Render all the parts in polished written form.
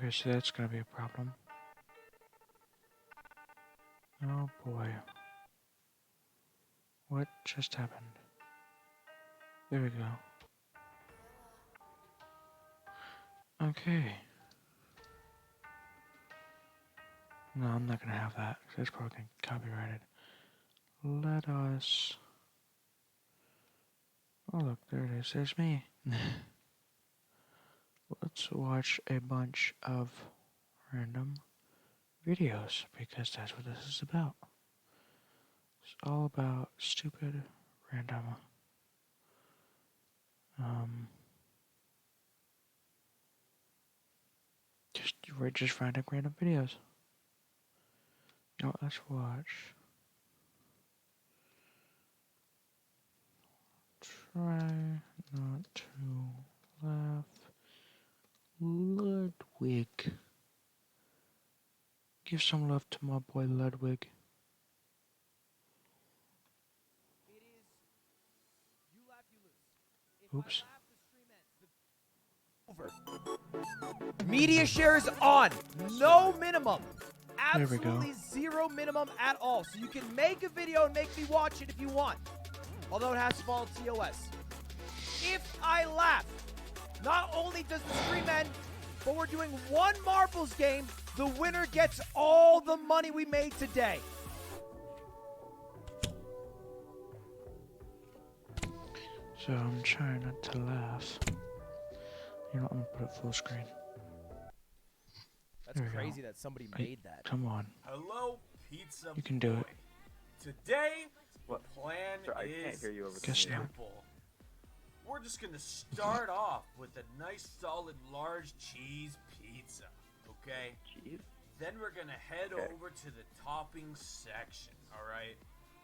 Okay, so that's gonna be a problem. Oh boy. What just happened? There we go. Okay. No, I'm not gonna have that, 'cause that's probably gonna get copyrighted. Let us... Oh look, there it is, there's me. Let's watch a bunch of random videos, because that's what this is about. It's all about stupid, random, just random videos. You know what, let's watch. Try not to laugh. Ludwig. Give some love to my boy Ludwig. Oops. Media shares on. No minimum. There we go. Absolutely zero minimum at all. So you can make a video and make me watch it if you want. Although it has to follow TOS. If I laugh, not only does the stream end, but we're doing one marbles game. The winner gets all the money we made today. So I'm trying not to laugh. You know, I'm gonna put it full screen. That's crazy that somebody made that. Come on. Hello, pizza. You can do it. Today, What? the plan Sir, I can't is hear you over the Guess not. simple. We're just gonna start off with a nice, solid, large cheese pizza. Okay. Cheese? Then we're gonna head Okay. over to the topping section. All right.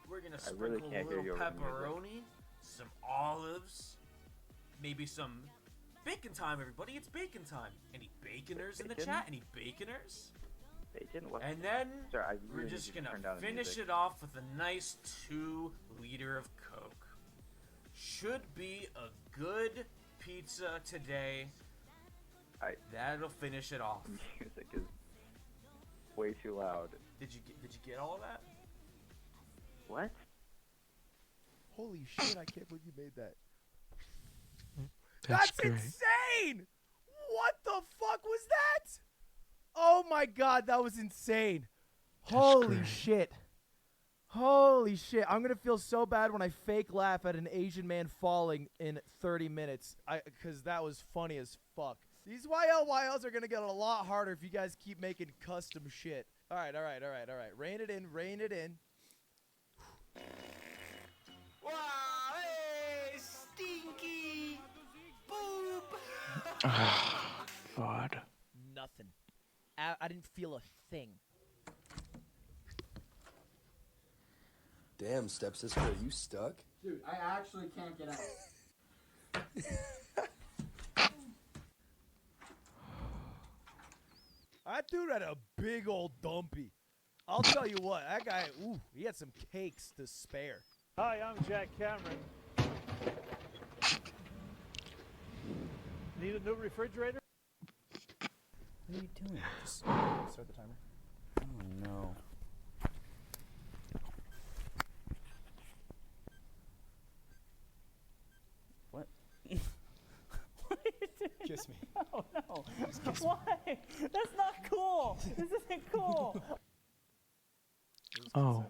We're gonna I really sprinkle can't a hear little you over the music. pepperoni, some olives, maybe some bacon time. Everybody, it's bacon time. Any baconers in the Bacon? chat? Any baconers? Bacon? What? And then Sir, I we're really just need to gonna turn down the finish music. it off with a nice 2 liter of Coke. Should be a good pizza today. That'll finish it off. Music is way too loud. Did you get all of that? What? Holy shit, I can't believe you made that. That's That's great. insane! What the fuck was that? Oh my god, that was insane. Holy great. shit. Holy shit. I'm gonna feel so bad when I fake laugh at an Asian man falling in 30 minutes. Cause that was funny as fuck. These YLYLs are gonna get a lot harder if you guys keep making custom shit. Alright. Rein it in, rein it in. Wow, hey, stinky boob. God. Nothing. I didn't feel a thing. Damn, stepsister, are you stuck? Dude, I actually can't get out. That dude had a big old dumpy. I'll tell you what, that guy, ooh, he had some cakes to spare. Hi, I'm Jack Cameron. Need a new refrigerator? What are you doing? Just start the timer. Oh no. What? What are you doing? Kiss me. Oh no. Why? That's not cool. This isn't cool. Oh.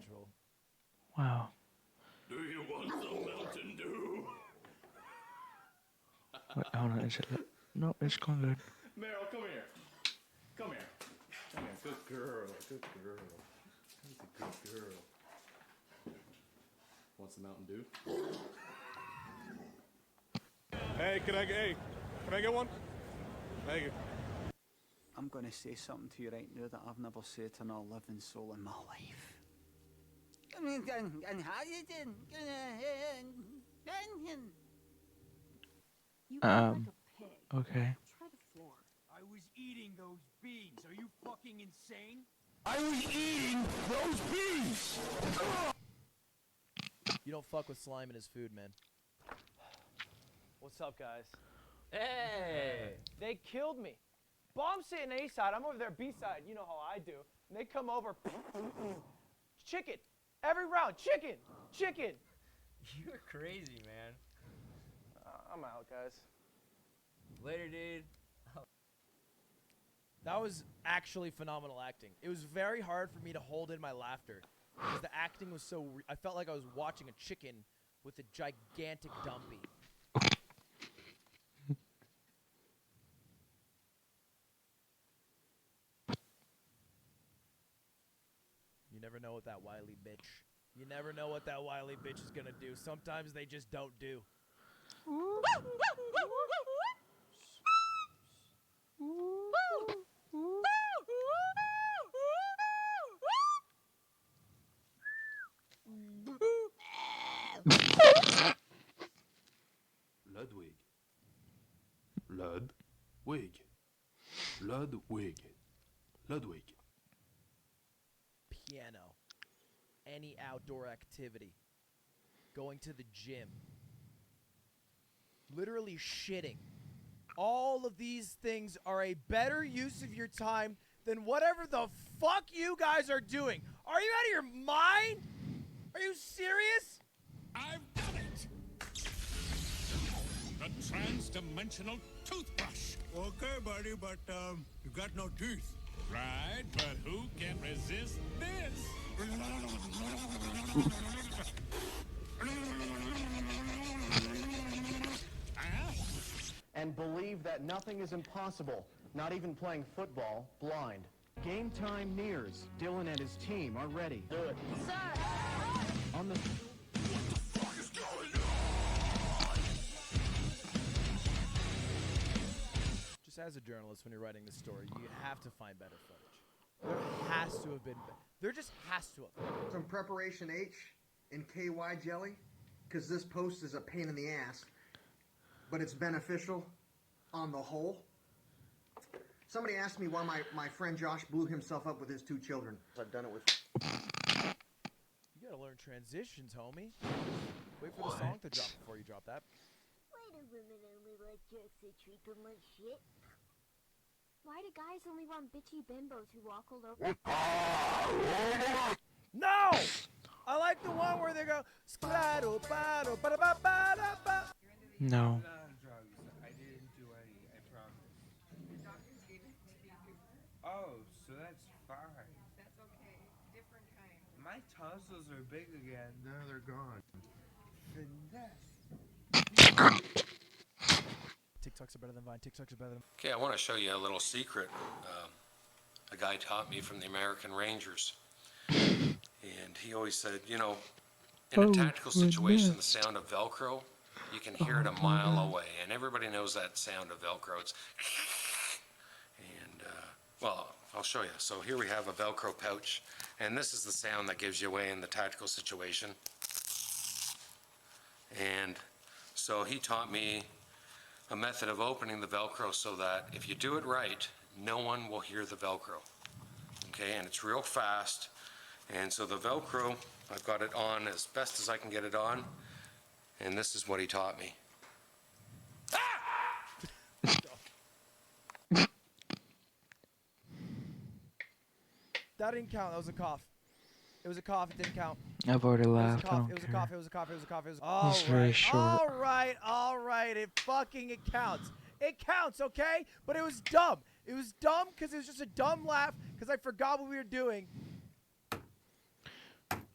Wow. Do you want some Mountain Dew? Wait, hold on. Is it? No, it's going good. Meryl, come here. Come here. Come here. Good girl. Good girl. That's a good girl. Want some Mountain Dew? Hey, can I get one? Thank you. I'm gonna say something to you right now that I've never said to another living soul in my life. And how you doing? You Okay. Try the floor. I was eating those beans. Are you fucking insane? I was eating those beans! You don't fuck with slime in his food, man. What's up, guys? Hey! They killed me. Bomb's sitting A side. I'm over there B side. You know how I do. And they come over. Chicken. Every round. Chicken. Chicken. You're crazy, man. I'm out, guys. Later, dude. That was actually phenomenal acting. It was very hard for me to hold in my laughter because the acting was so. I felt like I was watching a chicken with a gigantic dumpy. You never know what that wily bitch. You never know what that wily bitch is gonna do. Sometimes they just don't do. Ludwig. Ludwig. Ludwig. Ludwig. Piano. Any outdoor activity. Going to the gym. Literally shitting. All of these things are a better use of your time than whatever the fuck you guys are doing. Are you out of your mind? Are you serious? I've done it! The trans-dimensional toothbrush. Okay, buddy, but, you got no teeth. Right, but who can resist this? And believe that nothing is impossible, not even playing football blind. Game time nears. Dylan and his team are ready. Do it. Sir! On the... Just as a journalist, when you're writing this story, you have to find better footage. There has to have been... There just has to have been. Some Preparation H in KY jelly, because this post is a pain in the ass, but it's beneficial on the whole. Somebody asked me why my friend Josh blew himself up with his 2 children. I've done it with... You gotta learn transitions, homie. Wait for the song to drop before you drop that. Why do women only like jerks that treat them like shit? Why do guys only want bitchy bimbos who walk all over? No! I like the one where they go... No. I didn't do any, I promise. Your doctors gave it to you. Oh, so that's fine. That's okay. Different kind. My tonsils are big again. No, they're gone. TikToks are better than Vine. TikToks are better than... Okay, I want to show you a little secret. A guy taught me from the American Rangers. And he always said, you know, in a tactical situation, the sound of Velcro, you can hear it a mile away. And everybody knows that sound of Velcro. It's... And, well, I'll show you. So here we have a Velcro pouch. And this is the sound that gives you away in the tactical situation. And so he taught me a method of opening the Velcro so that if you do it right, no one will hear the Velcro. Okay, and it's real fast. And so the Velcro, I've got it on as best as I can get it on. And this is what he taught me. That didn't count. That was a cough. It was a cough. It didn't count. I've already laughed. It was a cough. It was a cough. It was a cough. It was a cough. It was. It's very short. All right. It counts. It counts, okay? But it was dumb. It was dumb because it was just a dumb laugh because I forgot what we were doing.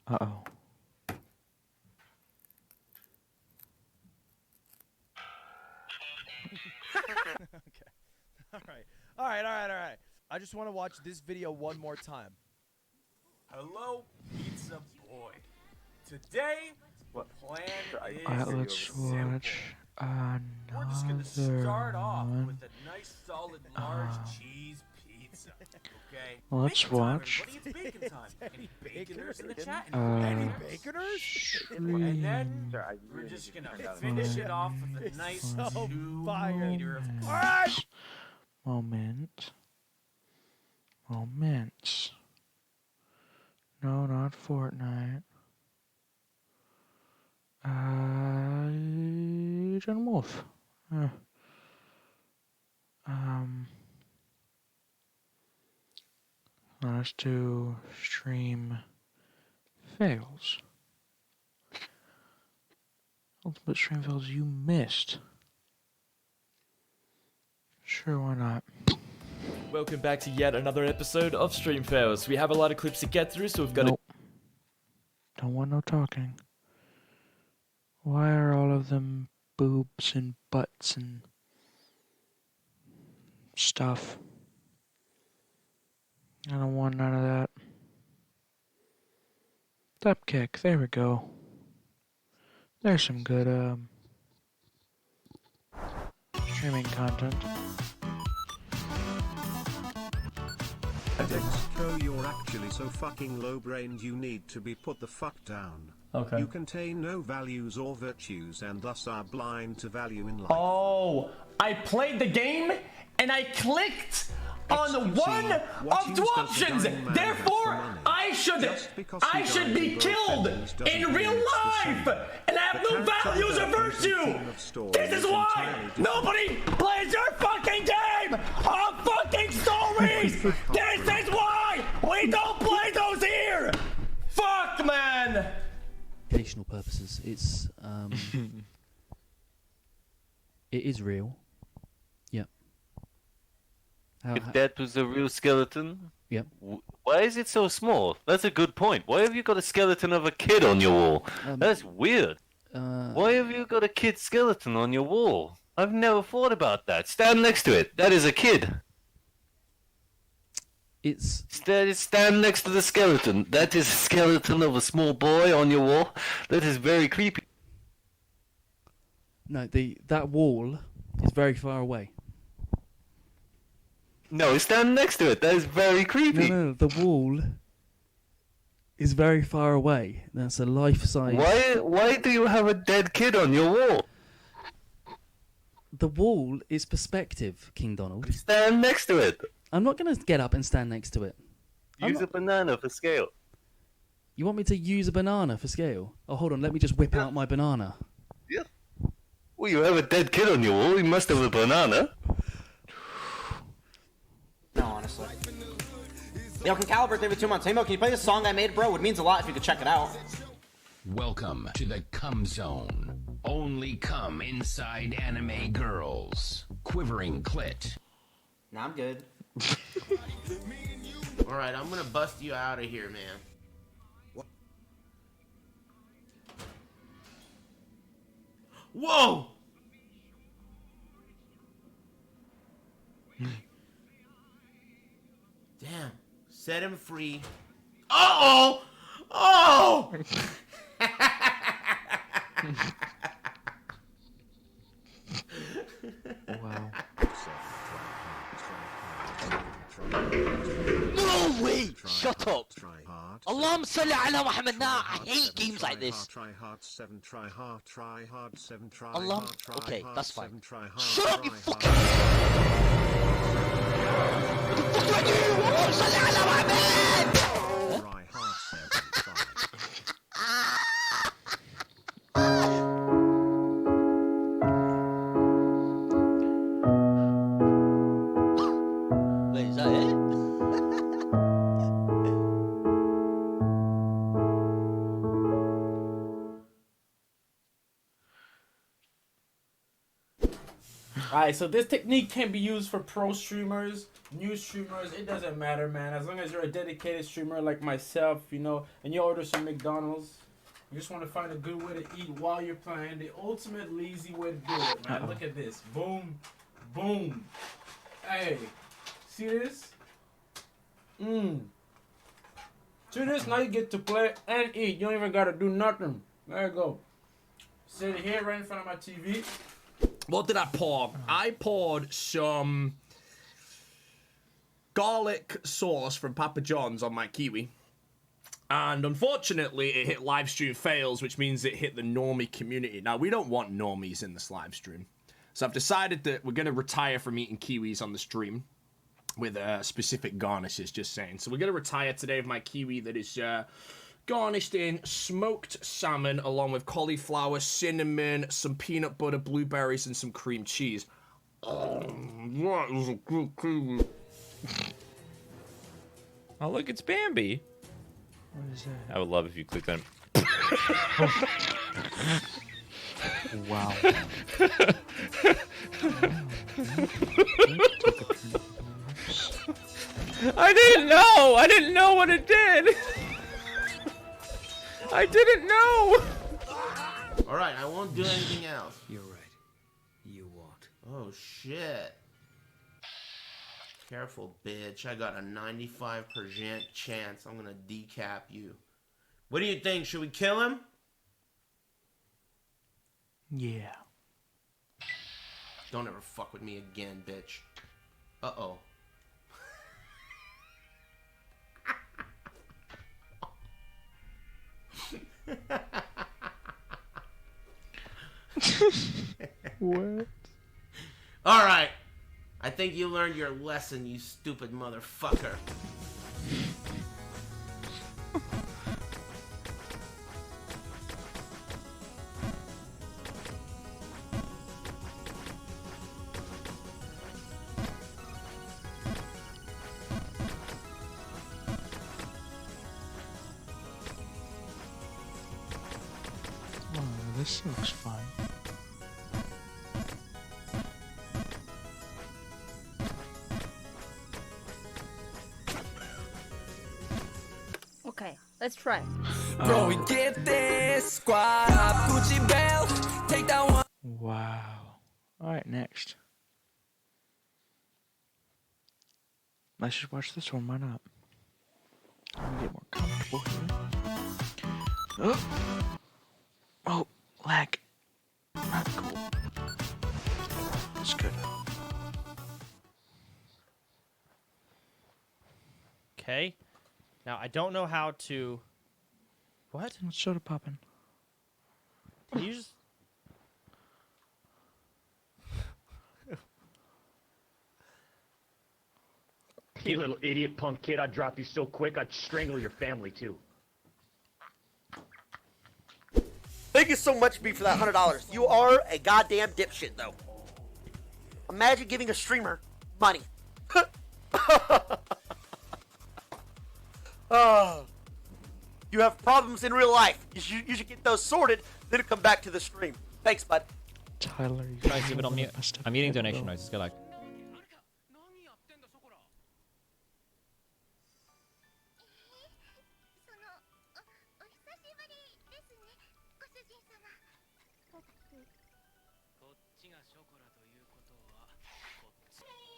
Uh-oh. Okay. All right. I just want to watch this video one more time. Hello, Pizza Boy. Today, the plan is Let's simple. watch We're just going to another start off one. with a nice, solid, large cheese pizza. Okay? Let's Bacon time, watch. everybody. It's bacon time. Any baconers in the chat? Any baconers? And then we're just going to finish it off with a nice 2-liter of Coke. All right. Moment. No, not Fortnite. Don't move. on us to stream fails. Ultimate stream fails you missed. Sure, why not? Welcome back to yet another episode of Stream Fails. We have a lot of clips to get through, so we've got Nope. Don't want no talking. Why are all of them boobs and butts and stuff? I don't want none of that. Step kick, there we go. There's some good streaming content. Dextro, you're actually so fucking low-brained you need to be put the fuck down. Okay. You contain no values or virtues and thus are blind to value in life. Oh, I played the game and I clicked on one of two options. Therefore, I should be killed in real life, and I have no values or virtue. This is why nobody plays your fucking game of fucking stories. This is why we don't play those here. Fuck, man. Educational purposes. It's it is real. Yep. If that was a real skeleton, yep. Why is it so small? That's a good point. Why have you got a skeleton of a kid on your wall? That's weird. Why have you got a kid skeleton on your wall? I've never thought about that. Stand next to it. That is a kid. Stand next to the skeleton. That is a skeleton of a small boy on your wall. That is very creepy. No, that wall is very far away. No, stand next to it. That is very creepy. No, the wall is very far away. That's a life-size. Why do you have a dead kid on your wall? The wall is perspective, King Donald. Stand next to it. I'm not going to get up and stand next to it. Use a banana for scale. You want me to use a banana for scale? Oh, hold on. Let me just whip out my banana. Yeah. Well, you have a dead kid on your wall. You must have a banana. No, honestly. Yo, can Caliber give it 2 months? Hey, Mo, can you play this song I made, bro? It means a lot if you could check it out. Welcome to the cum zone. Only cum inside anime girls. Quivering clit. Nah, I'm good. Alright, I'm gonna bust you out of here, man. What? Whoa! Damn. Set him free. Uh-oh! Oh! Wow. No way! Shut up! Allahumma salli ala Muhammad. Nah, I hate games like this. Allah. Okay, that's fine. Shut up, you fucking. What the fuck do I do? Allahumma salli ala Muhammad. Wait, is that it? Alright, so this technique can be used for pro streamers, new streamers, it doesn't matter, man. As long as you're a dedicated streamer like myself, you know, and you order some McDonald's, you just want to find a good way to eat while you're playing. The ultimate lazy way to do it, man. Look at this. Boom. Boom. Hey. See this? See this? Now you get to play and eat. You don't even got to do nothing. There you go. Sit here right in front of my TV. What did I pour? I poured some garlic sauce from Papa John's on my kiwi. And unfortunately, it hit live stream fails, which means it hit the normie community. Now, we don't want normies in this live stream. So I've decided that we're going to retire from eating kiwis on the stream with specific garnishes, just saying. So we're going to retire today with my kiwi that is garnished in smoked salmon along with cauliflower, cinnamon, some peanut butter, blueberries, and some cream cheese. Oh, that is a good kiwi. Oh, look, it's Bambi. What is that? I would love if you clicked on. Wow. I didn't know! I didn't know what it did! I didn't know! Alright, I won't do anything else. You're right. You won't. Oh, shit. Careful, bitch. I got a 95% chance I'm gonna decap you. What do you think? Should we kill him? Yeah. Don't ever fuck with me again, bitch. Uh-oh. What? Alright. I think you learned your lesson, you stupid motherfucker. Oh, this looks fun. Okay, let's try. Bro, we get this squad up, Gucci belt, take that one. Wow. Alright, next. Let's just watch this one, why not? I'm gonna get more comfortable here. Oh! Oh, lag. Not cool. It's good. Okay. Now, I don't know how to... What? What's soda popping? Can you just... You little idiot punk kid, I'd drop you so quick I'd strangle your family too. Thank you so much, B, for that $100. You are a goddamn dipshit, though. Imagine giving a streamer money. You have problems in real life. You should get those sorted, then come back to the stream. Thanks, bud. Tyler, you Guys, leave it on mute. I'm eating donation noises. Good luck.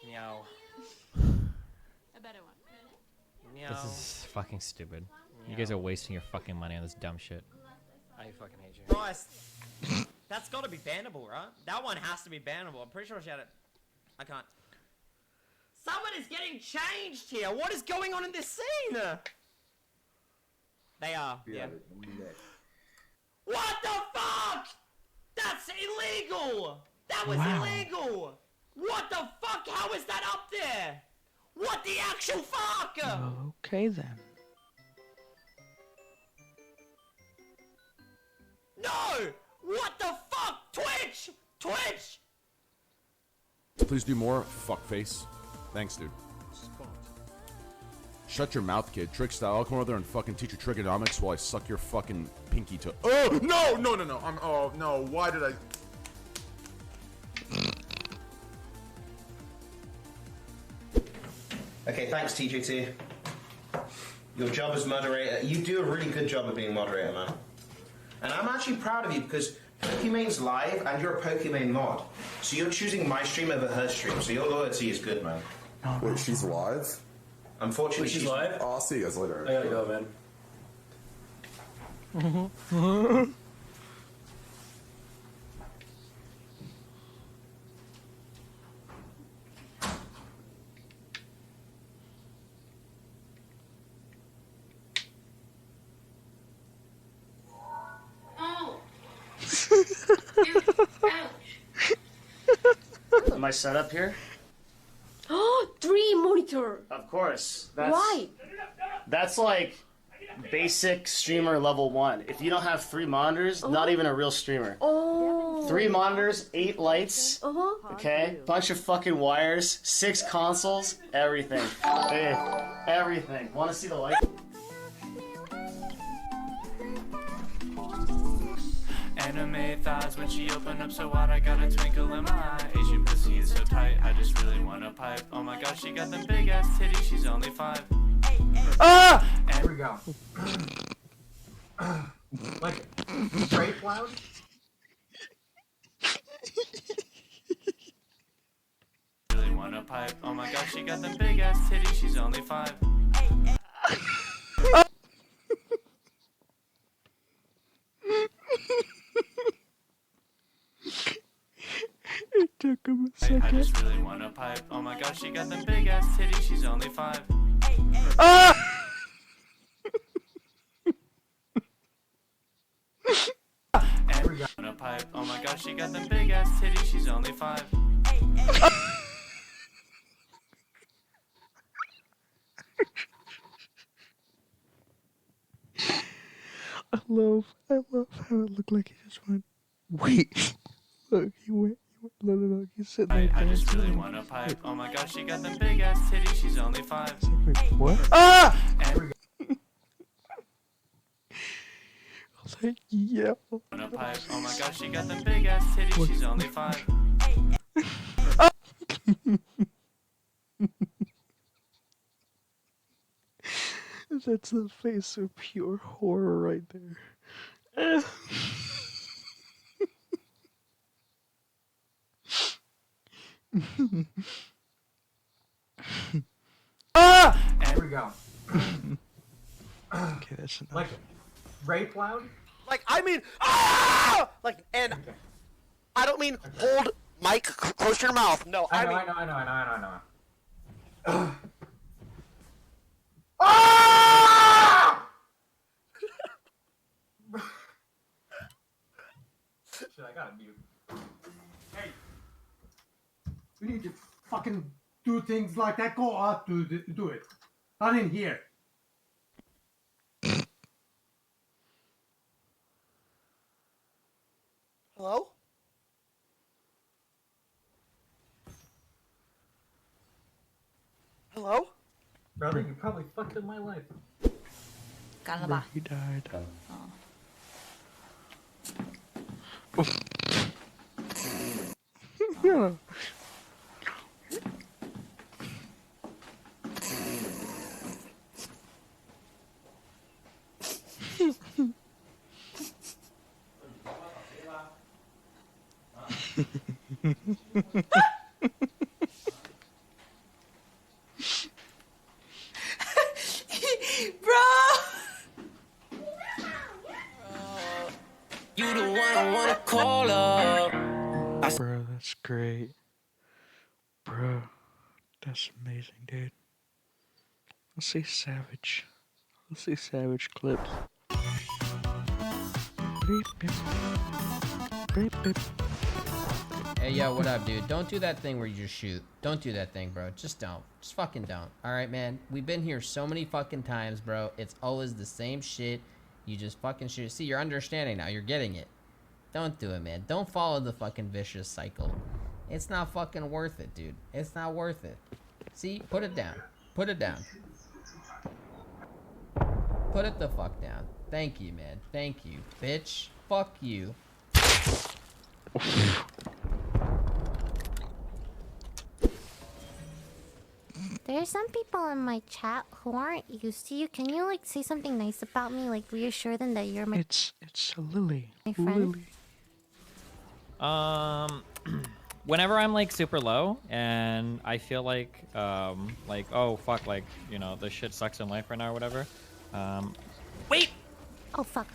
Meow. A better one. Meow. This is fucking stupid. You guys are wasting your fucking money on this dumb shit. I fucking hate you. Christ. That's gotta be bannable, right? That one has to be bannable. I'm pretty sure she had it. I can't. Someone is getting changed here. What is going on in this scene? They are. Yeah. What the fuck? That's illegal. That was illegal. What the fuck? How is that up there? What the actual fuck? Okay then. No! What the fuck? Twitch! Twitch! Please do more, fuckface. Thanks, dude. Shut your mouth, kid. Trick style. I'll come over there and fucking teach you trigonomics while I suck your fucking pinky toe. Oh, no, no, no, no. Oh, no. Why did I... Okay, thanks, TJT. Your job as moderator, you do a really good job of being moderator, man. And I'm actually proud of you because Pokemon's live and you're a Pokemon mod. So you're choosing my stream over her stream, so your loyalty is good, man. Wait, she's live? Unfortunately, she's live? Oh, I'll see you guys later. I gotta go, man. Am I set up here? Oh, 3 monitor. Of course. That's, Why? That's like basic streamer level 1. If you don't have 3 monitors, not even a real streamer. Oh. 3 monitors, 8 lights. Okay, bunch of fucking wires, 6 consoles, everything. Hey, everything. Want to see the light? Anime thighs when she opened up so wide, I got a twinkle in my eye. Asian pussy is so tight, I just really wanna pipe. Oh my gosh, she got them big ass titties, she's only 5. Ah! And Here we go. Like, straight loud? really wanna pipe. Oh my gosh, she got them big ass titties, she's only 5. It took him a second. I just really wanna pipe. Oh my gosh, she got them big ass titties, she's only 5. Ah! And we got a pipe. Oh my gosh, she got them big ass titties, she's only 5. I love how it looked like he just went. Wait, look, he went. No, he's sitting there. I just really wanna pipe. Oh my gosh, she got them big ass titties, she's only 5. Wait, what? Ah! And we I was like, yeah. wanna pipe. Oh my gosh, she got them big ass titties, she's only 5. That's the face of pure horror right there. Ah! Here we go. Okay, that's enough. Like, rape loud? Like, I mean, ah! Like, and I don't mean hold mic close to your mouth. No, I mean. I know. Ah! Shit, I gotta mute. Hey, you need to fucking do things like that. Go out to do it. Not in here. Hello? Hello? Brother, you probably fucked up my life. Bro, he died. Yeah. You the one I wanna call up. Bro, that's great. Bro, that's amazing, dude. Let's see Savage. Let's see Savage clips. Beep, beep. Beep, beep. Hey, yo, what up, dude? Don't do that thing where you just shoot. Don't do that thing, bro. Just don't. Just fucking don't. Alright, man? We've been here so many fucking times, bro. It's always the same shit. You just fucking shoot. See, you're understanding now. You're getting it. Don't do it, man. Don't follow the fucking vicious cycle. It's not fucking worth it, dude. It's not worth it. See? Put it down. Put it down. Put it the fuck down. Thank you, man. Thank you. Bitch. Fuck you. There's some people in my chat who aren't used to you. Can you like say something nice about me? Like reassure them that you're my It's Lily. my friend. Lily. Whenever I'm like super low and I feel like oh fuck, like, you know, this shit sucks in life right now or whatever. Wait! Oh fuck.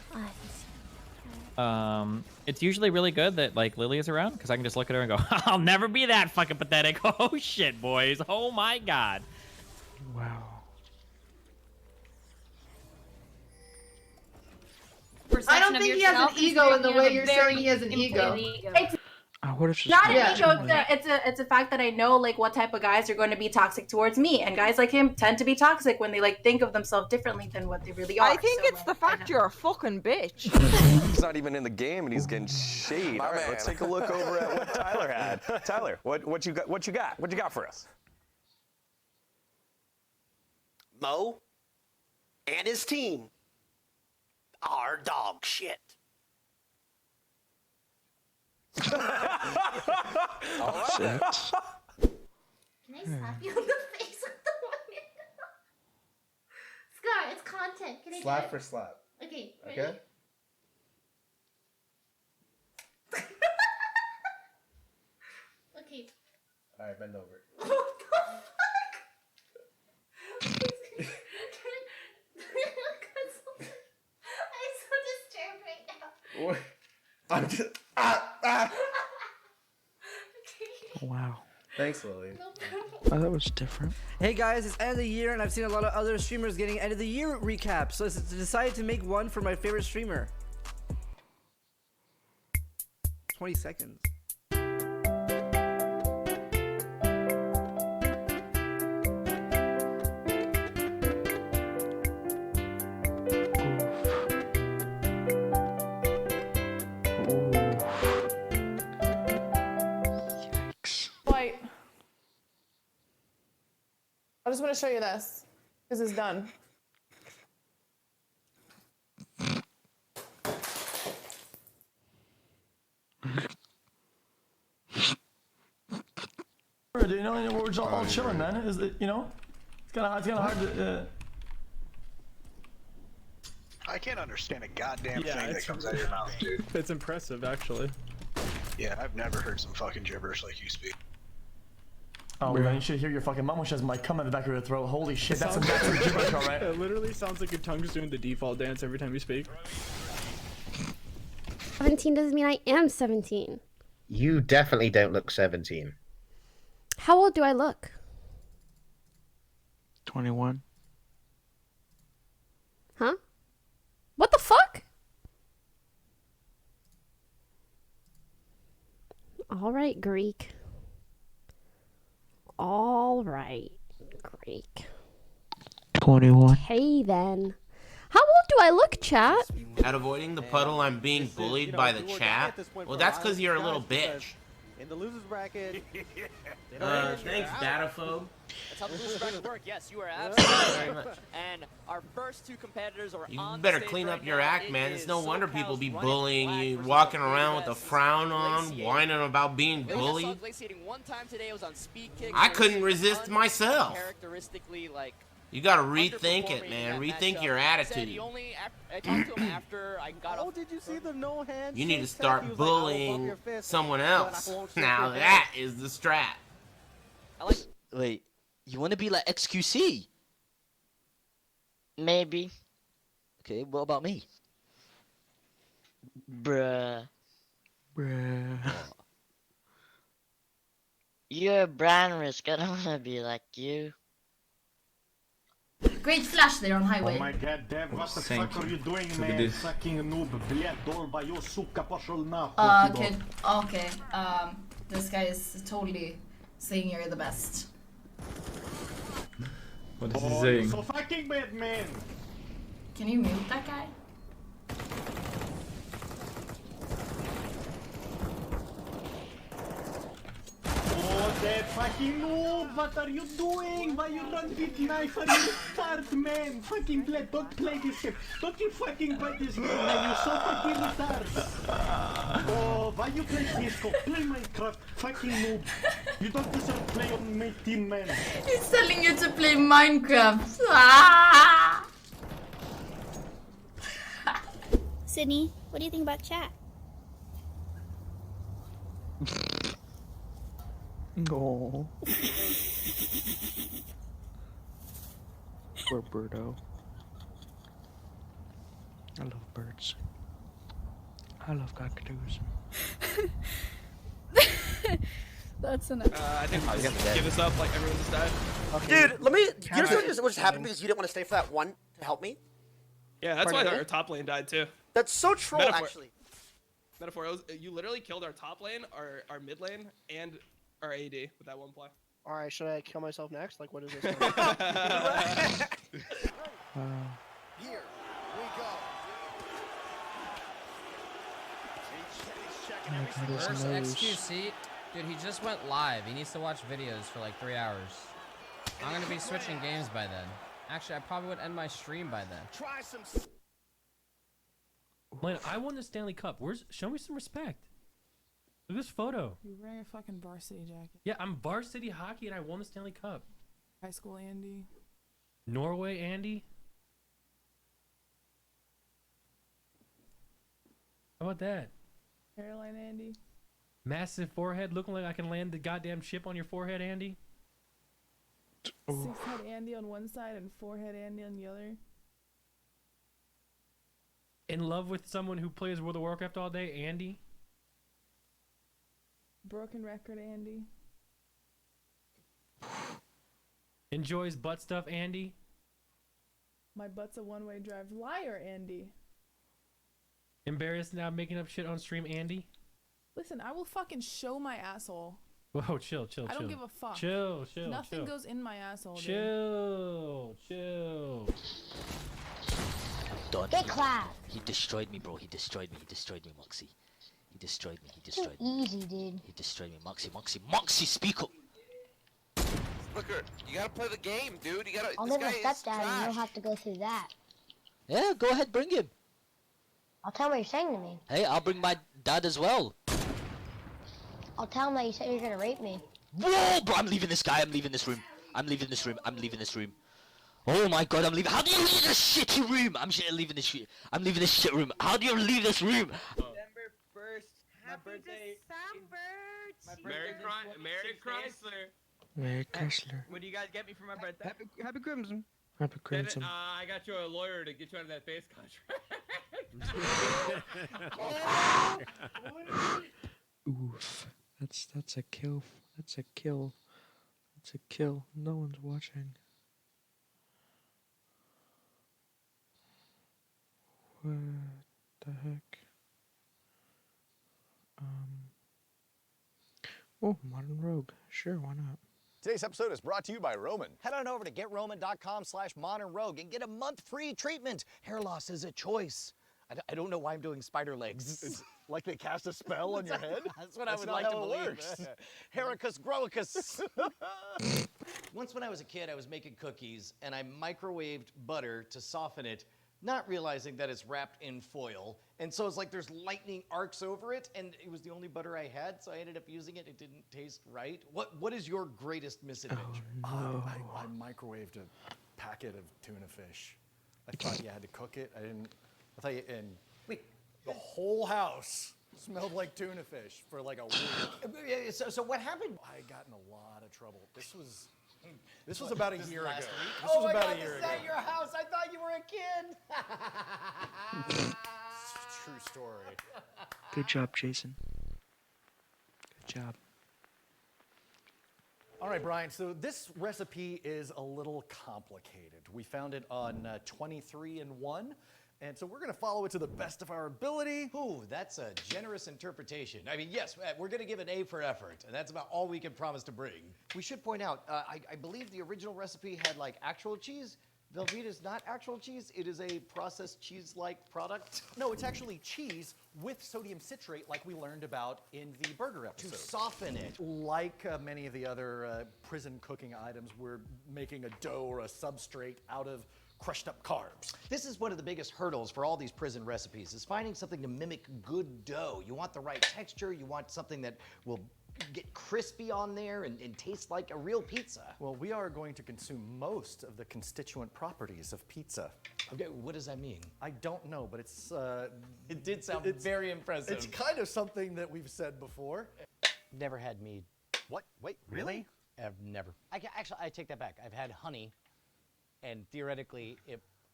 It's usually really good that like Lily is around because I can just look at her and go, I'll never be that fucking pathetic. Oh shit, boys. Oh my god. Wow. I don't think he has an ego in the way you're saying he has an ego. Oh what if she's Not an toxic? ego. It's a fact that I know like what type of guys are going to be toxic towards me, and guys like him tend to be toxic when they like think of themselves differently than what they really are. I think it's the fact you're a fucking bitch. He's not even in the game and he's getting shade. All right, let's take a look over at what Tyler had. Tyler, what you got? What you got for us? Mo and his team are dog shit. Can I slap you on the face with the one? Scar, it's content. Can I do Slap it? for slap. Okay. Ready? Okay. Okay. All right, bend over. What the fuck? I'm so disturbed right now. What? I'm just. Wow. Thanks, Lily. Oh, that was different. Hey guys, it's end of the year and I've seen a lot of other streamers getting end of the year recaps, so I decided to make one for my favorite streamer. 20 seconds. Wait. I just want to show you this. This is done. You know, we're just all chilling, man. Is it, you know, it's kind of hard to. I can't understand a goddamn thing that comes out of your mouth, dude. It's impressive, actually. Yeah, I've never heard some fucking gibberish like you speak. Oh man, you should hear your fucking mom when she has my cum in the back of her throat. Holy shit, that's some gibberish, all right? It literally sounds like your tongue's doing the default dance every time you speak. 17 doesn't mean I am 17. You definitely don't look 17. How old do I look? 21. Huh? What the fuck? All right, Greek. All right, Greek. 21. Hey then. How old do I look, chat? At avoiding the puddle, I'm being bullied by the chat. Well, that's because you're a little bitch. In the losers bracket. Thanks, Dataphobe. That's how the losers bracket work. Yes, you are absolutely very much. And our first two competitors are You on better the stage clean right up your now. act, It man. It's is no wonder SoCal's people be Ryan bullying Black you, versus walking our around with a best frown on, glaciating. whining about being We only saw bullied. glaciating one time today. It was on speed kick. I It was couldn't resist myself. Characteristically, like. You gotta rethink it, man. Rethink your attitude. I talked to him after I got off. Oh, did you see the no hand? You need to shake start tech? He was like, "I will bump bullying your fist, someone but I else. won't shake Now your that hand." is the strat. I like. Wait, you want to be like XQC? Maybe. Okay, what about me? Bruh. You're a brand risk. I don't want to be like you. Great flash there on highway. Oh my god, Dev, what the Thank fuck are you doing, Look at man? this. Fucking noob, блядь, долбоёб, сука, пошёл нахуй. Okay, okay. This guy is totally saying you're the best. What is he Oh, saying? you're so fucking bad, man. Can you mute that guy? Oh, that fucking noob, what are you doing? Why you run with knife? Are you retard, man? Fucking bled, don't play this game. Don't you fucking play this game, man. You're so fucking retard. Oh, why you play Disco? Play Minecraft, fucking noob. You don't deserve to play on my team, man. He's telling you to play Minecraft. Ah! Sydney, what do you think about chat? No. Poor birdo. I love birds. I love cockatoos. That's enough. I think we just give this up like everyone just died. Dude, let me. You understand what just happened because you didn't want to stay for that one to help me? Yeah, that's why Pardon? our top lane died too. That's so troll, Metaphor. actually. Metaphor, you literally killed our top lane, our mid lane, and our AD with that one play. All right, should I kill myself next? Like, what is this? Here we go. First XQC, dude, he just went live. He needs to watch videos for like 3 hours. I'm gonna be switching games by then. Actually, I probably would end my stream by then. Try some. Man, I won the Stanley Cup. Show me some respect. Look at this photo. You're wearing a fucking varsity jacket. Yeah, I'm varsity hockey and I won the Stanley Cup. High school Andy. Norway Andy. How about that? Caroline Andy. Massive forehead, looking like I can land the goddamn chip on your forehead, Andy. 6-head Andy on one side and 4-head Andy on the other. In love with someone who plays World of Warcraft all day, Andy. Broken record Andy. Enjoys butt stuff, Andy. My butt's a one-way drive. Liar Andy. Embarrassed now making up shit on stream, Andy. Listen, I will fucking show my asshole. Whoa, chill. I don't give a fuck. Chill. Nothing goes in my asshole. Chill. Done. Get clapped. He destroyed me, bro. He destroyed me, Moxie. He destroyed me. Too easy, dude. He destroyed me, Moxie, speak up. Looker, you gotta play the game, dude. You gotta. I'll This never guy step is dad and trash. you'll have to go through that. Yeah, go ahead, bring him. I'll tell him what you're saying to me. Hey, I'll bring my dad as well. I'll tell him that you said you're gonna rape me. Whoa, bro, I'm leaving this guy. I'm leaving this room. Oh my god, I'm leaving. How do you leave this shitty room? I'm leaving this shit. I'm leaving this shit room. How do you leave this room? December 1st, my birthday. Merry Chrysler. Merry Chrysler. What do you guys get me for my birthday? Happy Crimson. Happy Crimson. I got you a lawyer to get you out of that face contract. Oof. That's a kill. That's a kill. That's a kill. No one's watching. What the heck? Oh, Modern Rogue. Sure, why not? Today's episode is brought to you by Roman. Head on over to GetRoman.com/modernrogue and get a month free treatment. Hair loss is a choice. I don't know why I'm doing spider legs. It's like they cast a spell on your head? That's what I would like to believe. Hericus Groicus. Once when I was a kid, I was making cookies, and I microwaved butter to soften it, not realizing that it's wrapped in foil. And so it's like there's lightning arcs over it, and it was the only butter I had, so I ended up using it. It didn't taste right. What is your greatest misadventure? I microwaved a packet of tuna fish. I thought you had to cook it. And the whole house smelled like tuna fish for like a week. So what happened? I got in a lot of trouble. This was about a year ago. Last week? This Oh was my about God, a year this is ago. at your house. I thought you were a kid. True story. Good job, Jason. Good job. All right, Brian, so this recipe is a little complicated. We found it on 23andOne, and so we're gonna follow it to the best of our ability. Ooh, that's a generous interpretation. I mean, yes, we're gonna give an A for effort, and that's about all we can promise to bring. We should point out, I believe the original recipe had like actual cheese. Velveeta is not actual cheese, it is a processed cheese-like product. No, it's actually cheese with sodium citrate like we learned about in the burger episode. To soften it. Like many of the other prison cooking items, we're making a dough or a substrate out of crushed up carbs. This is one of the biggest hurdles for all these prison recipes, is finding something to mimic good dough. You want the right texture, you want something that will get crispy on there and taste like a real pizza. Well, we are going to consume most of the constituent properties of pizza. Okay, what does that mean? I don't know, but it's... it did sound very impressive. It's kind of something that we've said before. Never had mead. What? Wait, really? I've never. Actually, I take that back. I've had honey, and theoretically,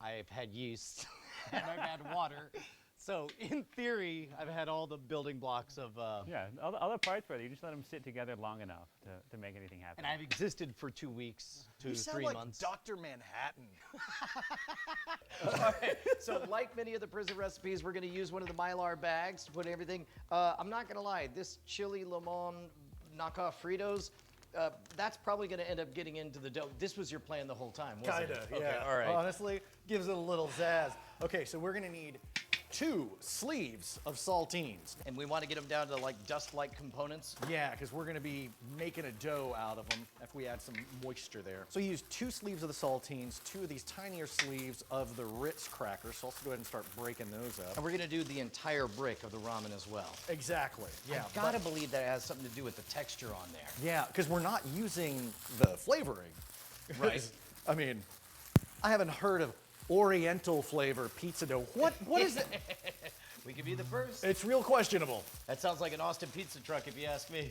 I've had yeast, and I've had water. So in theory, I've had all the building blocks of. Yeah, all the parts were there. You just let them sit together long enough to make anything happen. And I've existed for 2 weeks to You sound 3 like months. Dr. Manhattan. All right. So like many of the prison recipes, we're going to use one of the Mylar bags to put everything. I'm not going to lie. This chili limon knockoff Fritos, that's probably going to end up getting into the dough. This was your plan the whole time, wasn't Kinda, it? yeah. Okay, all right. Honestly, gives it a little zazz. Okay, so we're gonna need 2 sleeves of saltines. And we want to get them down to like dust-like components. Yeah, because we're gonna be making a dough out of them if we add some moisture there. So you use 2 sleeves of the saltines, 2 of these tinier sleeves of the Ritz crackers. So let's go ahead and start breaking those up. And we're going to do the entire brick of the ramen as well. Exactly. Yeah. I gotta believe that has something to do with the texture on there. Yeah, because we're not using the flavoring. Right. I mean, I haven't heard of Oriental flavor pizza dough. What is it? We could be the first. It's real questionable. That sounds like an Austin pizza truck, if you ask me.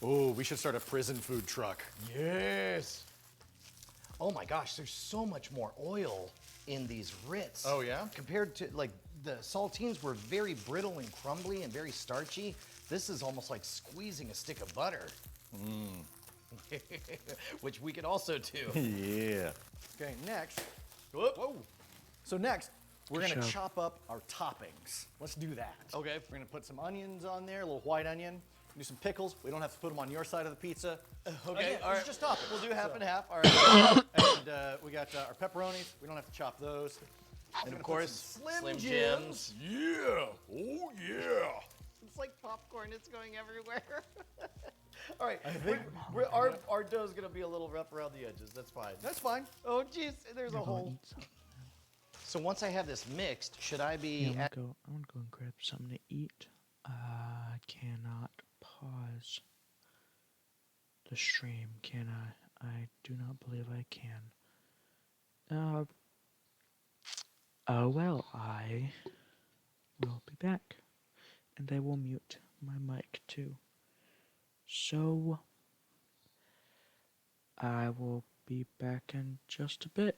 Oh, we should start a prison food truck. Yes. Oh my gosh, there's so much more oil in these Ritz. Oh yeah? Compared to like the saltines were very brittle and crumbly and very starchy. This is almost like squeezing a stick of butter. Which we could also do. Yeah. Okay, next. Whoa. So next, we're gonna Good show. chop up our toppings. Let's do that. Okay. We're gonna put some onions on there, a little white onion. Do some pickles. We don't have to put them on your side of the pizza. Okay, Yeah, all right. let's just toppings. We'll do half So- and half. All right. And we got our pepperonis. We don't have to chop those. And We're of gonna put course, some Slim Jims. Yeah. Oh yeah. It's like popcorn. It's going everywhere. All right. I think Our dough's going to be a little rough around the edges. That's fine. That's fine. Oh, jeez. There's a I'm gonna hole. eat something now. So once I have this mixed, should I be... Yeah, I want to go and grab something to eat. I cannot pause the stream, can I? I do not believe I can. Oh well, I will be back. And I will mute my mic too. So, I will be back in just a bit.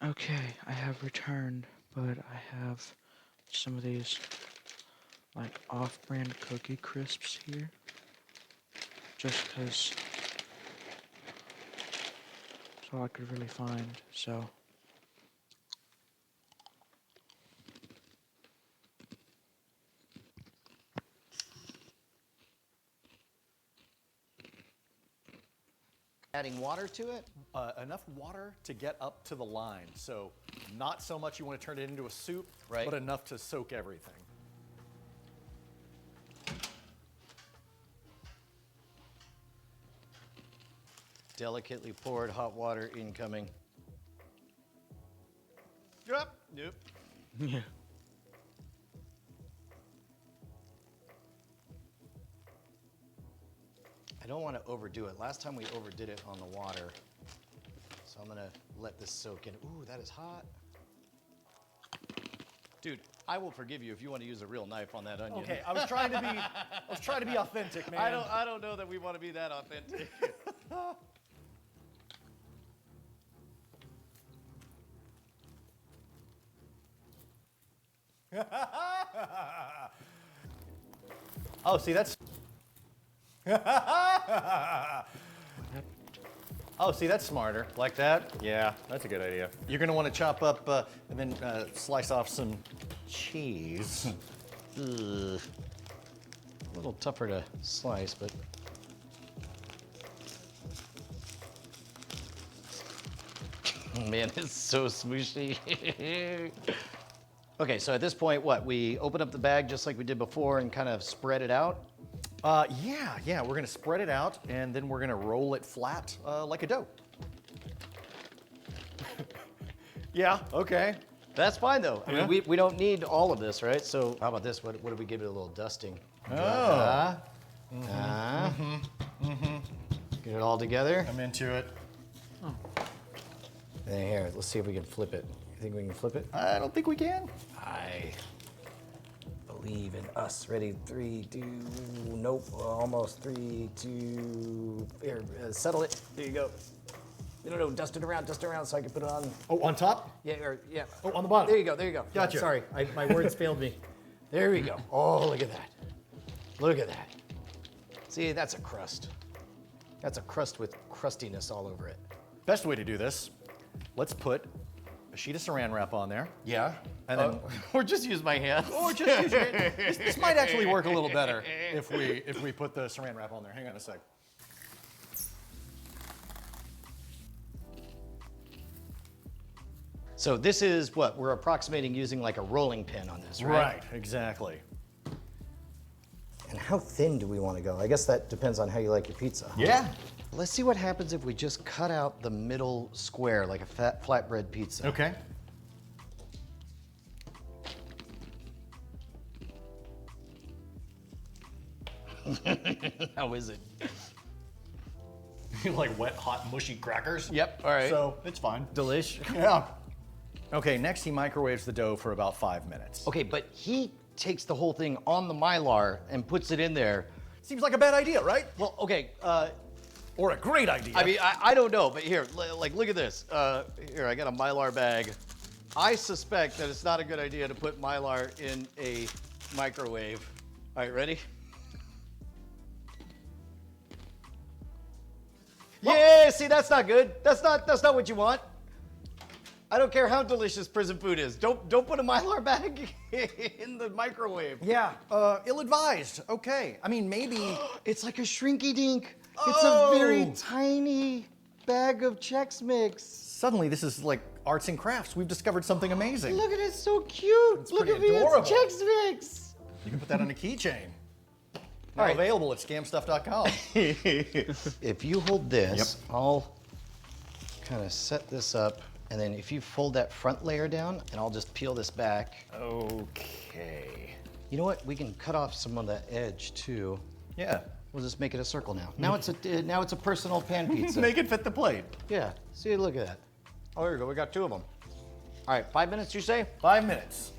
Okay, I have returned, but I have some of these like off-brand cookie crisps here. Just because it's all I could really find, so. Adding water to it? Enough water to get up to the line. So not so much you want to turn it into a soup, Right. but enough to soak everything. Delicately poured hot water incoming. Yep. Yep. Yeah. I don't want to overdo it. Last time we overdid it on the water. So I'm gonna let this soak in. Ooh, that is hot. Dude, I will forgive you if you want to use a real knife on that onion. Okay, I was trying to be authentic, man. I don't know that we want to be that authentic. Oh, see, that's. Oh, see, that's smarter. Like that? Yeah, that's a good idea. You're gonna want to chop up and then slice off some cheese. Ugh. A little tougher to slice, but. Man, it's so smooshy. Okay, so at this point, what? We open up the bag just like we did before and kind of spread it out? Yeah, we're gonna spread it out and then we're gonna roll it flat like a dough. Yeah, okay. That's fine though. I Yeah. mean, we don't need all of this, right? So how about this? What if we give it a little dusting? Oh. Get it all together. I'm into it. And here, let's see if we can flip it. You think we can flip it? I don't think we can. I believe in us. Ready? 3, 2, nope, almost 3, 2, here, settle it. There you go. No, dust it around so I can put it on. Oh, on top? Yeah, Oh, on the bottom. There you go. Gotcha. Sorry, my words failed me. There we go. Oh, look at that. Look at that. See, that's a crust. That's a crust with crustiness all over it. Best way to do this, let's put a sheet of saran wrap on there. Yeah. And then, Or just use my hands. or just use it. This might actually work a little better if we put the saran wrap on there. Hang on a sec. So this is what we're approximating using like a rolling pin on this, right? Right, exactly. And how thin do we want to go? I guess that depends on how you like your pizza. Yeah. Let's see what happens if we just cut out the middle square like a flatbread pizza. Okay. How is it? Like wet, hot, mushy crackers? Yep, all right. So it's fine. Delish. Yeah. Okay, next he microwaves the dough for about 5 minutes. Okay, but he takes the whole thing on the Mylar and puts it in there. Seems like a bad idea, right? Well, okay. Or a great idea. I mean, I don't know, but here, like, look at this. Here, I got a Mylar bag. I suspect that it's not a good idea to put Mylar in a microwave. All right, ready? Yeah, see, that's not good. That's not what you want. I don't care how delicious prison food is. Don't put a Mylar bag in the microwave. Yeah, ill-advised. Okay. I mean, maybe... It's like a shrinky dink. Oh. It's a very tiny bag of Chex Mix. Suddenly, this is like arts and crafts. We've discovered something amazing. Look at it, so cute. It's Look pretty at me, adorable. it's Chex Mix. You can put that on a keychain. Now All right. available at scamstuff.com. If you hold this, I'll kind of set this up. And then if you fold that front layer down, and I'll just peel this back. Okay. You know what? We can cut off some of that edge too. Yeah. We'll just make it a circle now. Now it's a personal pan pizza. Make it fit the plate. Yeah. See, look at that. Oh, here we go. We got 2 of them. All right, 5 minutes, you say? 5 minutes.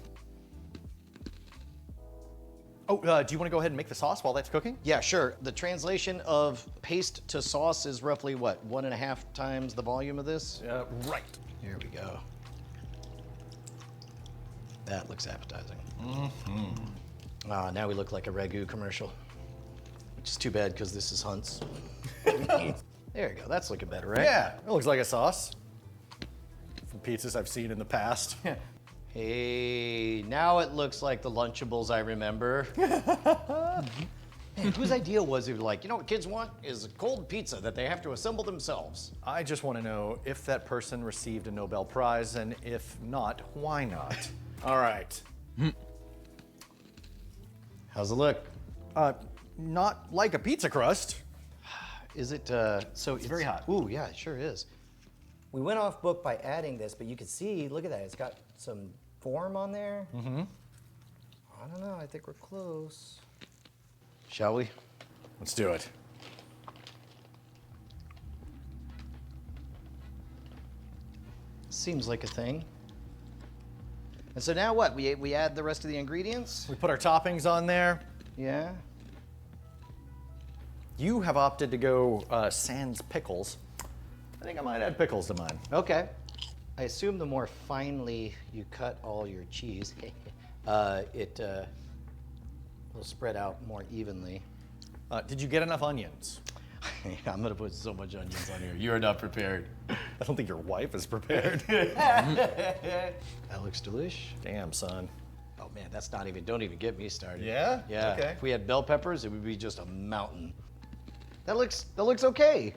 Oh, do you want to go ahead and make the sauce while that's cooking? Yeah, sure. The translation of paste to sauce is roughly what? 1.5 times the volume of this? Right. Here we go. That looks appetizing. Now we look like a Ragu commercial. Which is too bad because this is Hunt's. There you go. That's looking better, right? Yeah, it looks like a sauce. From pizzas I've seen in the past. Hey, now it looks like the Lunchables I remember. Man, whose idea was it? Like, you know what kids want is a cold pizza that they have to assemble themselves. I just want to know if that person received a Nobel Prize, and if not, why not? All right. How's it look? Not like a pizza crust. Is it, so it's very hot. Ooh, yeah, it sure is. We went off book by adding this, but you can see, look at that, it's got some form on there. Mm-hmm. I don't know, I think we're close. Shall we? Let's do it. Seems like a thing. And so now what? We add the rest of the ingredients? We put our toppings on there. Yeah. You have opted to go sans pickles. I think I might add pickles to mine. Okay. I assume the more finely you cut all your cheese, it will spread out more evenly. Did you get enough onions? I'm gonna put so much onions on here. You're not prepared. I don't think your wife is prepared. That looks delish. Damn, son. Oh man, that's not even, don't even get me started. Yeah? Yeah. Okay. If we had bell peppers, it would be just a mountain. That looks okay.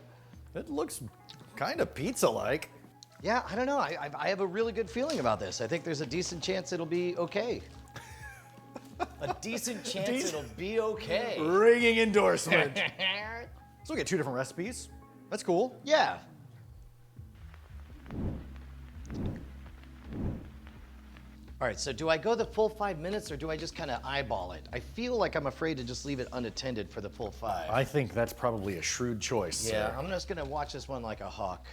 It looks kind of pizza-like. Yeah, I don't know. I have a really good feeling about this. I think there's a decent chance it'll be okay. A decent chance it'll be okay. Ringing endorsement. So we get 2 different recipes. That's cool. Yeah. All right, so do I go the full 5 minutes or do I just kind of eyeball it? I feel like I'm afraid to just leave it unattended for the full 5. I think that's probably a shrewd choice. Yeah, sir. I'm just gonna watch this one like a hawk.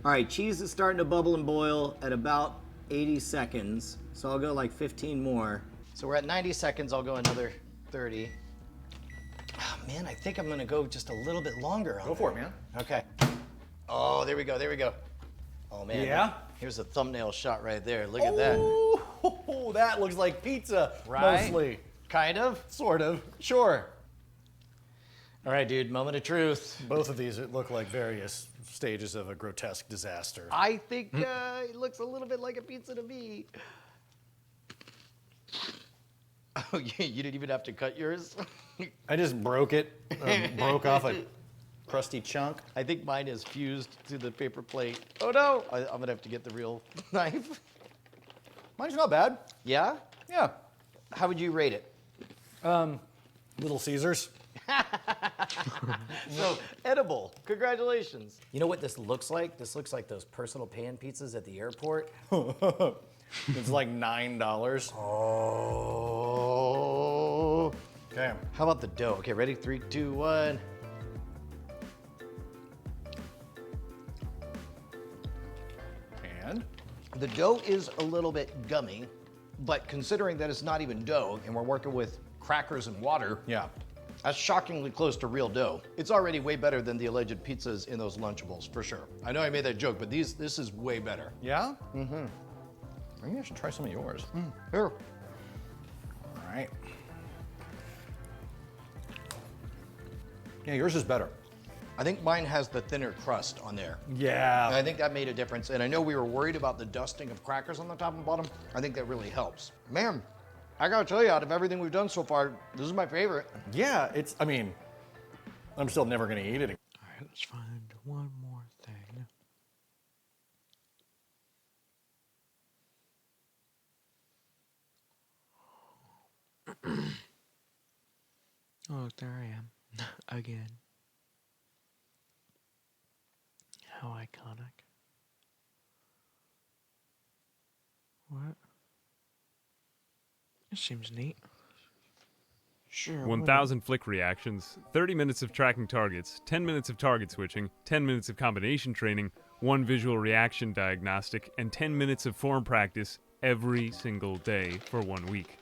All right, cheese is starting to bubble and boil at about 80 seconds. So I'll go like 15 more. So we're at 90 seconds, I'll go another 30. Oh, man, I think I'm gonna go just a little bit longer on Go for it, man. Okay. Oh, there we go, there we go. Oh man. Yeah? Here's a thumbnail shot right there. Look at that. Oh, that looks like pizza, Right? mostly. Kind of. Sort of. Sure. All right, dude, moment of truth. Both of these look like various stages of a grotesque disaster. I think it looks a little bit like a pizza to me. Oh, you didn't even have to cut yours? I just broke it, broke off a crusty chunk. I think mine is fused to the paper plate. Oh no, I'm gonna have to get the real knife. Mine's not bad. Yeah? Yeah. How would you rate it? Little Caesars. So, edible. Congratulations. You know what this looks like? This looks like those personal pan pizzas at the airport. It's like $9. Oh. Okay. How about the dough? Okay, ready? 3, 2, 1. And? The dough is a little bit gummy, but considering that it's not even dough and we're working with crackers and water, Yeah. that's shockingly close to real dough. It's already way better than the alleged pizzas in those Lunchables, for sure. I know I made that joke, but this is way better. Yeah? Mm-hmm. Maybe I should try some of yours. Here. All right. Yeah, yours is better. I think mine has the thinner crust on there. Yeah. And I think that made a difference. And I know we were worried about the dusting of crackers on the top and bottom. I think that really helps. Man, I gotta tell you, out of everything we've done so far, this is my favorite. Yeah, I mean, I'm still never gonna eat it. All right, let's find one more thing. Oh, look, there I am. Again. How iconic. What? This seems neat. Sure. 1,000 flick reactions, 30 minutes of tracking targets, 10 minutes of target switching, 10 minutes of combination training, 1 visual reaction diagnostic, and 10 minutes of form practice every single day for 1 week.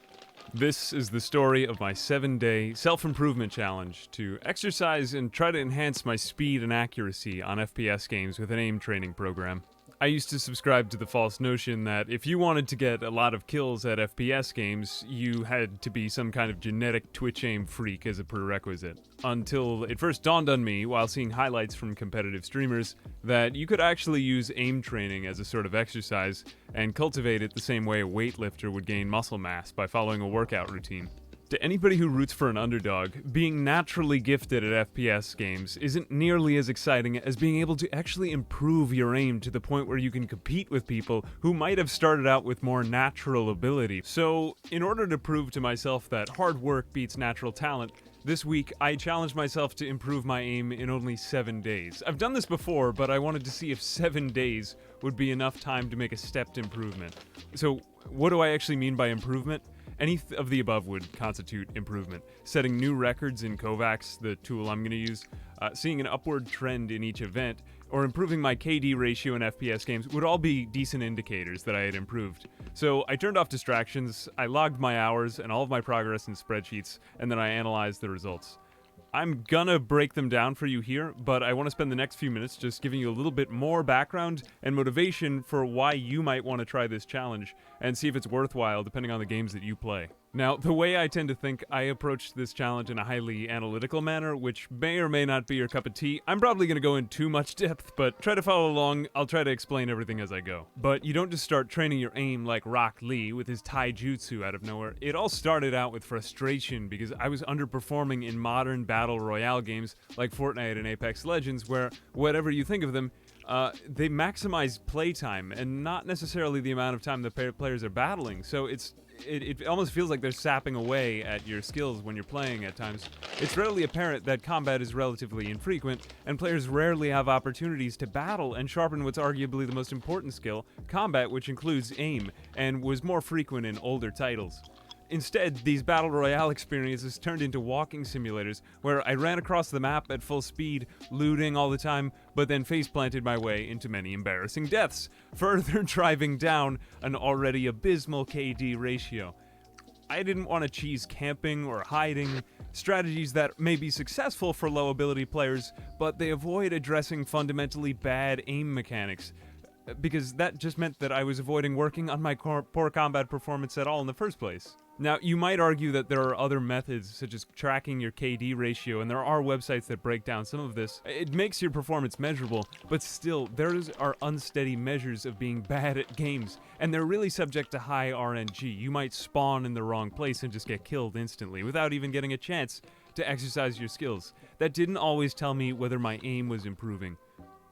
This is the story of my 7-day self-improvement challenge to exercise and try to enhance my speed and accuracy on FPS games with an aim training program. I used to subscribe to the false notion that if you wanted to get a lot of kills at FPS games, you had to be some kind of genetic Twitch aim freak as a prerequisite. Until it first dawned on me, while seeing highlights from competitive streamers, that you could actually use aim training as a sort of exercise and cultivate it the same way a weightlifter would gain muscle mass by following a workout routine. To anybody who roots for an underdog, being naturally gifted at FPS games isn't nearly as exciting as being able to actually improve your aim to the point where you can compete with people who might have started out with more natural ability. So, in order to prove to myself that hard work beats natural talent, this week, I challenged myself to improve my aim in only 7 days. I've done this before, but I wanted to see if 7 days would be enough time to make a stepped improvement. So, what do I actually mean by improvement? Any of the above would constitute improvement. Setting new records in Kovacs, the tool I'm going to use, seeing an upward trend in each event, or improving my KD ratio in FPS games would all be decent indicators that I had improved. So I turned off distractions, I logged my hours and all of my progress in spreadsheets, and then I analyzed the results. I'm gonna break them down for you here, but I want to spend the next few minutes just giving you a little bit more background and motivation for why you might want to try this challenge, and see if it's worthwhile depending on the games that you play. Now, the way I tend to think, I approach this challenge in a highly analytical manner, which may or may not be your cup of tea. I'm probably going to go in too much depth, but try to follow along. I'll try to explain everything as I go. But you don't just start training your aim like Rock Lee with his taijutsu out of nowhere. It all started out with frustration because I was underperforming in modern battle royale games like Fortnite and Apex Legends, where whatever you think of them, they maximize playtime and not necessarily the amount of time the players are battling. So it almost feels like they're sapping away at your skills when you're playing at times. It's readily apparent that combat is relatively infrequent, and players rarely have opportunities to battle and sharpen what's arguably the most important skill, combat, which includes aim, and was more frequent in older titles. Instead, these battle royale experiences turned into walking simulators, where I ran across the map at full speed, looting all the time, but then face-planted my way into many embarrassing deaths, further driving down an already abysmal KD ratio. I didn't want to cheese camping or hiding, strategies that may be successful for low-ability players, but they avoid addressing fundamentally bad aim mechanics, because that just meant that I was avoiding working on my poor combat performance at all in the first place. Now, you might argue that there are other methods, such as tracking your KD ratio, and there are websites that break down some of this. It makes your performance measurable, but still, there are unsteady measures of being bad at games, and they're really subject to high RNG. You might spawn in the wrong place and just get killed instantly, without even getting a chance to exercise your skills. That didn't always tell me whether my aim was improving.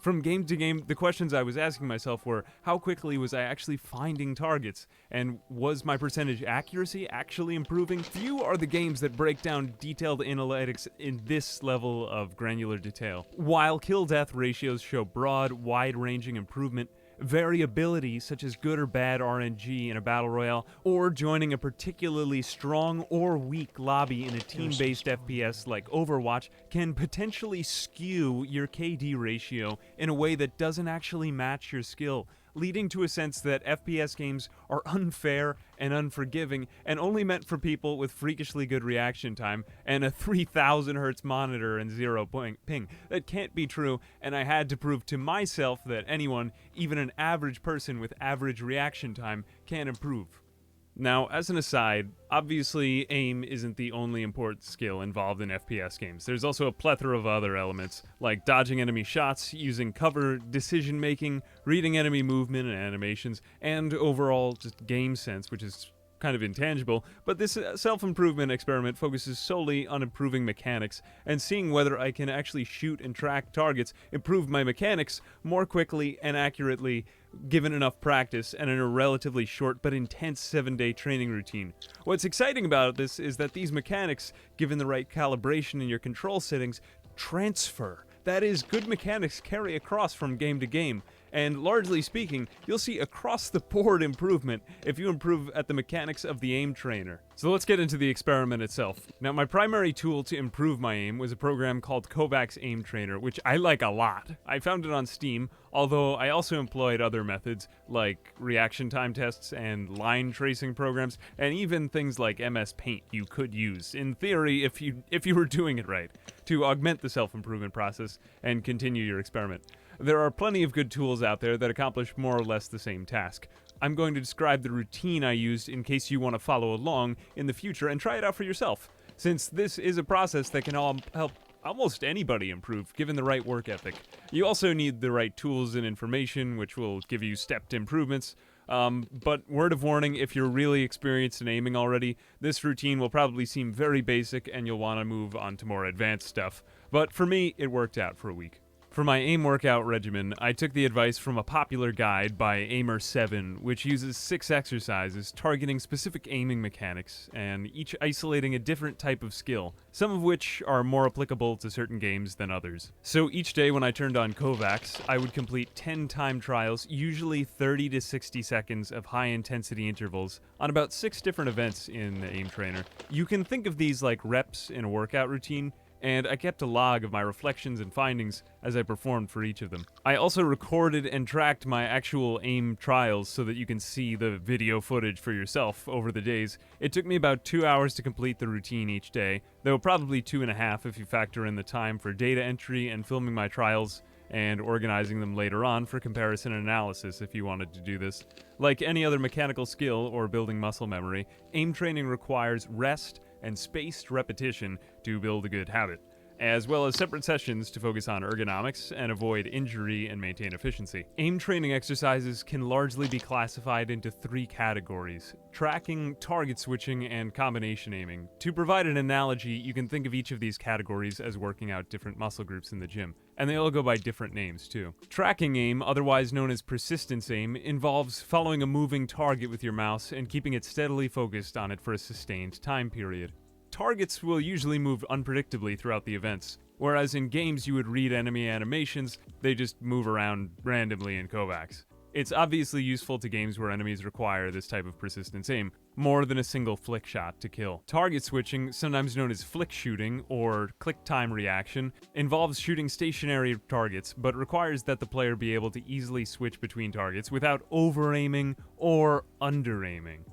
From game to game, the questions I was asking myself were, how quickly was I actually finding targets? And was my percentage accuracy actually improving? Few are the games that break down detailed analytics in this level of granular detail. While kill-death ratios show broad, wide-ranging improvement, variability such as good or bad RNG in a battle royale, or joining a particularly strong or weak lobby in a team-based FPS like Overwatch can potentially skew your KD ratio in a way that doesn't actually match your skill, leading to a sense that FPS games are unfair and unforgiving and only meant for people with freakishly good reaction time and a 3000 Hz monitor and 0 ping. That can't be true, and I had to prove to myself that anyone, even an average person with average reaction time, can improve. Now, as an aside, obviously aim isn't the only important skill involved in FPS games. There's also a plethora of other elements, like dodging enemy shots, using cover, decision-making, reading enemy movement and animations, and overall just game sense, which is kind of intangible, but this self-improvement experiment focuses solely on improving mechanics and seeing whether I can actually shoot and track targets, improve my mechanics more quickly and accurately given enough practice and in a relatively short but intense 7-day training routine. What's exciting about this is that these mechanics, given the right calibration in your control settings, transfer. That is, good mechanics carry across from game to game, and largely speaking, you'll see across-the-board improvement if you improve at the mechanics of the aim trainer. So let's get into the experiment itself. Now, my primary tool to improve my aim was a program called Kovacs Aim Trainer, which I like a lot. I found it on Steam, although I also employed other methods like reaction time tests and line tracing programs, and even things like MS Paint you could use, in theory, if you were doing it right, to augment the self-improvement process and continue your experiment. There are plenty of good tools out there that accomplish more or less the same task. I'm going to describe the routine I used in case you want to follow along in the future and try it out for yourself, since this is a process that can help almost anybody improve, given the right work ethic. You also need the right tools and information, which will give you stepped improvements. But word of warning, if you're really experienced in aiming already, this routine will probably seem very basic and you'll want to move on to more advanced stuff. But for me, it worked out for a week. For my aim workout regimen, I took the advice from a popular guide by Aimer7, which uses 6 exercises targeting specific aiming mechanics, and each isolating a different type of skill, some of which are more applicable to certain games than others. So each day when I turned on Kovacs, I would complete 10 time trials, usually 30 to 60 seconds of high-intensity intervals, on about 6 different events in the Aim Trainer. You can think of these like reps in a workout routine, and I kept a log of my reflections and findings as I performed for each of them. I also recorded and tracked my actual aim trials so that you can see the video footage for yourself over the days. It took me about 2 hours to complete the routine each day, though probably 2.5 if you factor in the time for data entry and filming my trials and organizing them later on for comparison and analysis if you wanted to do this. Like any other mechanical skill or building muscle memory, aim training requires rest and spaced repetition to build a good habit, as well as separate sessions to focus on ergonomics and avoid injury and maintain efficiency. Aim training exercises can largely be classified into 3 categories: tracking, target switching, and combination aiming. To provide an analogy, you can think of each of these categories as working out different muscle groups in the gym, and they all go by different names too. Tracking aim, otherwise known as persistence aim, involves following a moving target with your mouse and keeping it steadily focused on it for a sustained time period. Targets will usually move unpredictably throughout the events, whereas in games you would read enemy animations, they just move around randomly in Kovacs. It's obviously useful to games where enemies require this type of persistence aim, more than a single flick shot to kill. Target switching, sometimes known as flick shooting or click time reaction, involves shooting stationary targets, but requires that the player be able to easily switch between targets without over-aiming or under-aiming,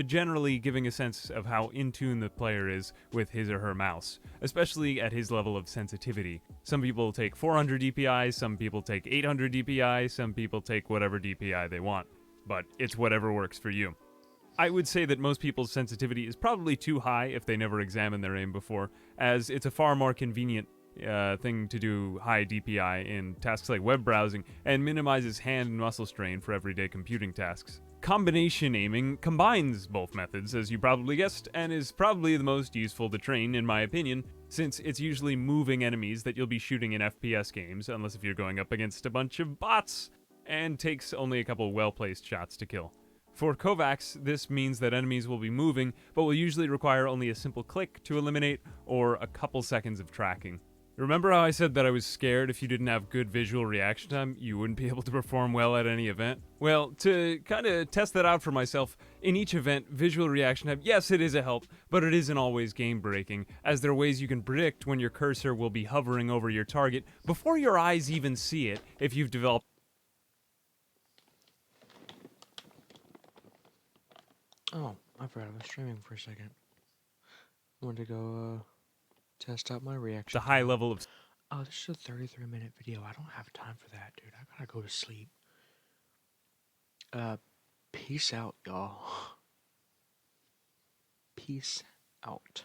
generally giving a sense of how in tune the player is with his or her mouse, especially at his level of sensitivity. Some people take 400 DPI, some people take 800 DPI, some people take whatever DPI they want, but it's whatever works for you. I would say that most people's sensitivity is probably too high if they never examined their aim before, as it's a far more convenient thing to do high DPI in tasks like web browsing and minimizes hand and muscle strain for everyday computing tasks. Combination aiming combines both methods, as you probably guessed, and is probably the most useful to train, in my opinion, since it's usually moving enemies that you'll be shooting in FPS games, unless if you're going up against a bunch of bots, and takes only a couple well-placed shots to kill. For Kovacs, this means that enemies will be moving, but will usually require only a simple click to eliminate, or a couple seconds of tracking. Remember how I said that I was scared if you didn't have good visual reaction time, you wouldn't be able to perform well at any event? Well, to kind of test that out for myself, in each event, visual reaction time, yes, it is a help, but it isn't always game-breaking, as there are ways you can predict when your cursor will be hovering over your target before your eyes even see it if you've developed. Oh, I forgot I was streaming for a second. I wanted to go, test out my reaction. The high level of. Oh, this is a 33-minute video. I don't have time for that, dude. I gotta go to sleep. Peace out, y'all. Peace out.